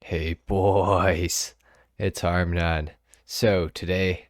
Hey boys, it's HarmNone. So today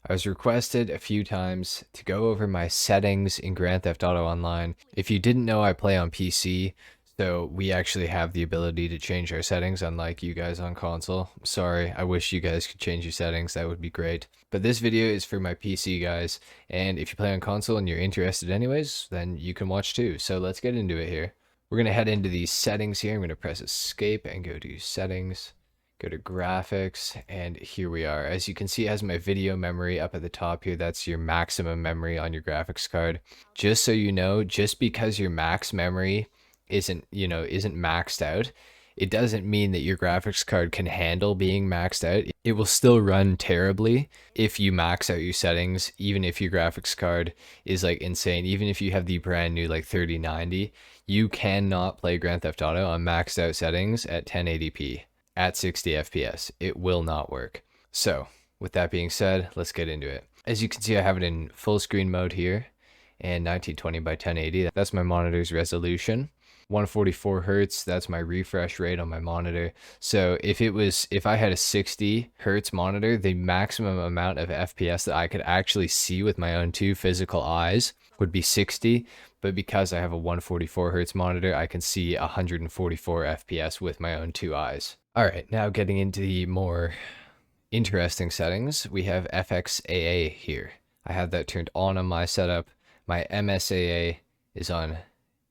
I was requested a few times to go over my settings in Grand Theft Auto Online. If you didn't know, I play on PC, so we actually have the ability to change our settings, unlike you guys on console. Sorry, I wish you guys could change your settings, that would be great. But this video is for my PC guys, and if you play on console and you're interested anyways, then you can watch too. So let's get into it here. We're going to head into these settings here. I'm going to press escape and go to settings, go to graphics, and here we are. As you can see, it has my video memory up at the top here. That's your maximum memory on your graphics card. Just so you know, just because your max memory isn't maxed out, it doesn't mean that your graphics card can handle being maxed out. It will still run terribly if you max out your settings, even if your graphics card is like insane. Even if you have the brand new like 3090, you cannot play Grand Theft Auto on maxed out settings at 1080p at 60 FPS. It will not work. So with that being said, let's get into it. As you can see, I have it in full screen mode here and 1920 by 1080. That's my monitor's resolution. 144 hertz, that's my refresh rate on my monitor. So if I had a 60 hertz monitor, the maximum amount of FPS that I could actually see with my own two physical eyes would be 60, but because I have a 144 hertz monitor, I can see 144 FPS with my own two eyes. All right, now getting into the more interesting settings, we have Fxaa here. I have that turned on my setup. My MSAA is on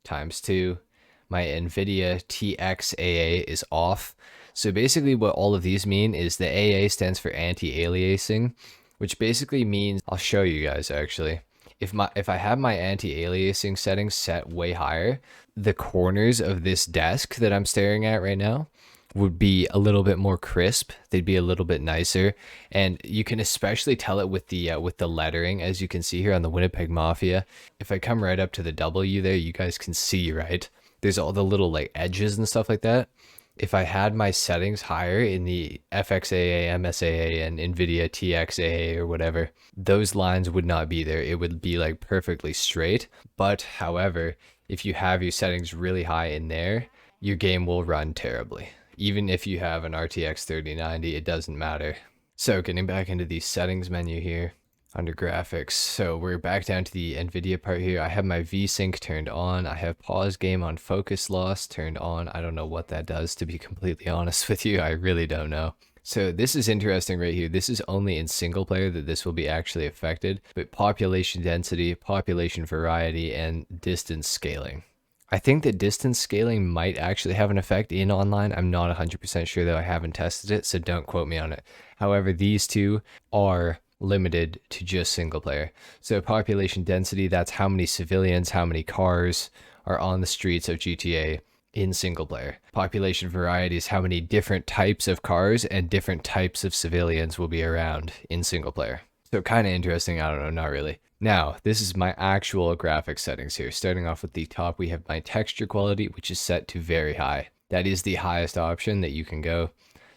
×2. My Nvidia TXAA is off. So basically what all of these mean is the AA stands for anti-aliasing, which basically means, I'll show you guys actually. If I have my anti-aliasing settings set way higher, the corners of this desk that I'm staring at right now would be a little bit more crisp. They'd be a little bit nicer, and you can especially tell it with the lettering, as you can see here on the Winnipeg Mafia. If I come right up to the W there, you guys can see, right? There's all the little like edges and stuff like that. If I had my settings higher in the Fxaa, MSAA, and Nvidia TXAA or whatever, those lines would not be there. It would be like perfectly straight. But however, if you have your settings really high in there, your game will run terribly. Even if you have an RTX 3090, it doesn't matter. So getting back into the settings menu here, under graphics, so we're back down to the Nvidia part here. I have my VSync turned on. I have pause game on focus loss turned on. I don't know what that does, to be completely honest with you. I really don't know. So this is interesting right here. This is only in single player that this will be actually affected, but population density, population variety, and distance scaling. I think that distance scaling might actually have an effect in online. I'm not 100% sure though. I haven't tested it, so don't quote me on it. However, these two are limited to just single player. So population density, that's how many civilians, how many cars are on the streets of GTA in single player. Population variety is how many different types of cars and different types of civilians will be around in single player. So kind of interesting. I don't know, not really. Now, this is my actual graphics settings here. Starting off with the top, we have my texture quality, which is set to very high. That is the highest option that you can go.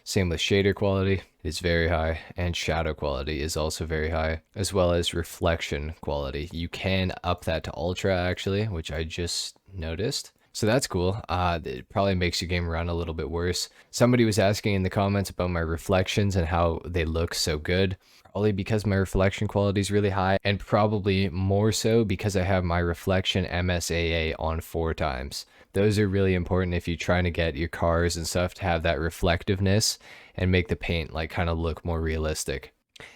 Same with shader quality, it is very high, and shadow quality is also very high, as well as reflection quality. You can up that to ultra actually, which I just noticed. So that's cool. It probably makes your game run a little bit worse. Somebody was asking in the comments about my reflections and how they look so good. Probably because my reflection quality is really high, and probably more so because I have my reflection MSAA on 4 times. Those are really important if you're trying to get your cars and stuff to have that reflectiveness and make the paint like kind of look more realistic.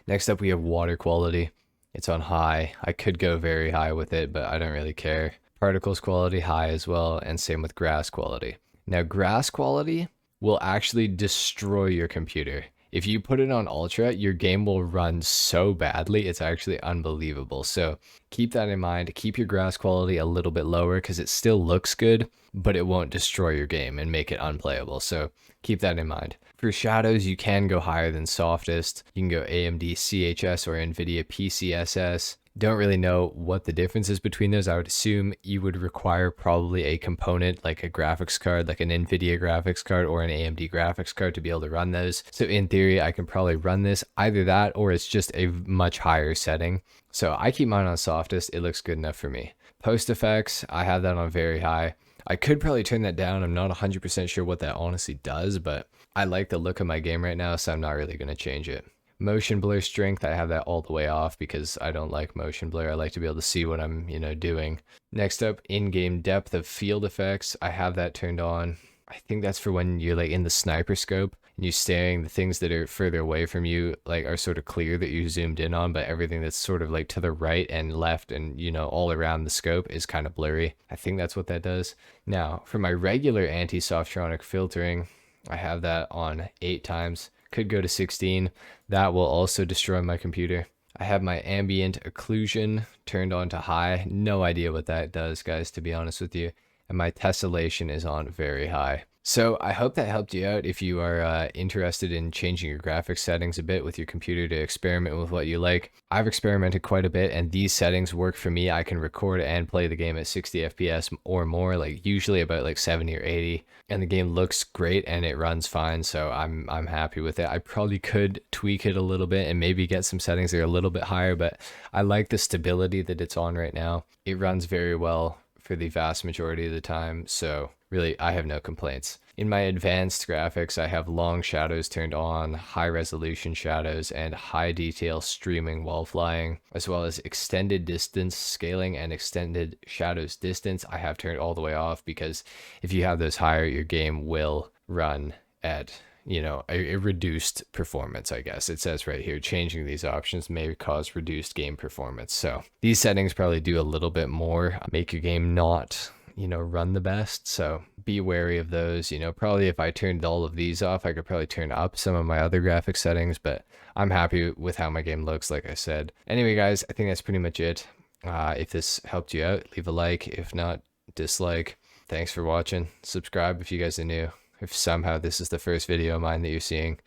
Next up, we have water quality. It's on high. I could go very high with it, but I don't really care. Particles quality high as well, and same with grass quality. Now, grass quality will actually destroy your computer. If you put it on ultra, your game will run so badly, it's actually unbelievable. So keep that in mind. Keep your grass quality a little bit lower because it still looks good, but it won't destroy your game and make it unplayable. So keep that in mind. For shadows, you can go higher than softest. You can go AMD CHS or Nvidia PCSS. Don't really know what the difference is between those. I would assume you would require probably a component like a graphics card, like an Nvidia graphics card or an AMD graphics card to be able to run those. So in theory, I can probably run this either that or it's just a much higher setting. So I keep mine on softest. It looks good enough for me. Post effects, I have that on very high. I could probably turn that down. I'm not 100% sure what that honestly does, but I like the look of my game right now, so I'm not really going to change it. Motion blur strength, I have that all the way off because I don't like motion blur. I like to be able to see what I'm, doing. Next up, in-game depth of field effects, I have that turned on. I think that's for when you're like in the sniper scope and you're staring, the things that are further away from you like are sort of clear that you zoomed in on, but everything that's sort of like to the right and left and all around the scope is kind of blurry. I think that's what that does. Now, for my regular anti-Softronic filtering, I have that on 8 times. Could go to 16. That will also destroy my computer. I have my ambient occlusion turned on to high. No idea what that does, guys, to be honest with you. And my tessellation is on very high. So I hope that helped you out if you are interested in changing your graphics settings a bit with your computer to experiment with what you like. I've experimented quite a bit and these settings work for me. I can record and play the game at 60 FPS or more, like usually about like 70 or 80. And the game looks great and it runs fine, so I'm happy with it. I probably could tweak it a little bit and maybe get some settings that are a little bit higher, but I like the stability that it's on right now. It runs very well for the vast majority of the time, so really I have no complaints. In my advanced graphics, I have long shadows turned on, high resolution shadows, and high detail streaming while flying, as well as extended distance scaling and extended shadows distance I have turned all the way off, because if you have those higher, your game will run at a reduced performance, I guess. It says right here, changing these options may cause reduced game performance. So these settings probably do a little bit more, make your game not, run the best. So be wary of those. Probably if I turned all of these off, I could probably turn up some of my other graphic settings, but I'm happy with how my game looks, like I said. Anyway, guys, I think that's pretty much it. If this helped you out, leave a like. If not, dislike. Thanks for watching. Subscribe if you guys are new, if somehow this is the first video of mine that you're seeing.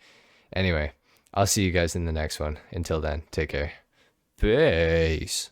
Anyway, I'll see you guys in the next one. Until then, take care. Peace.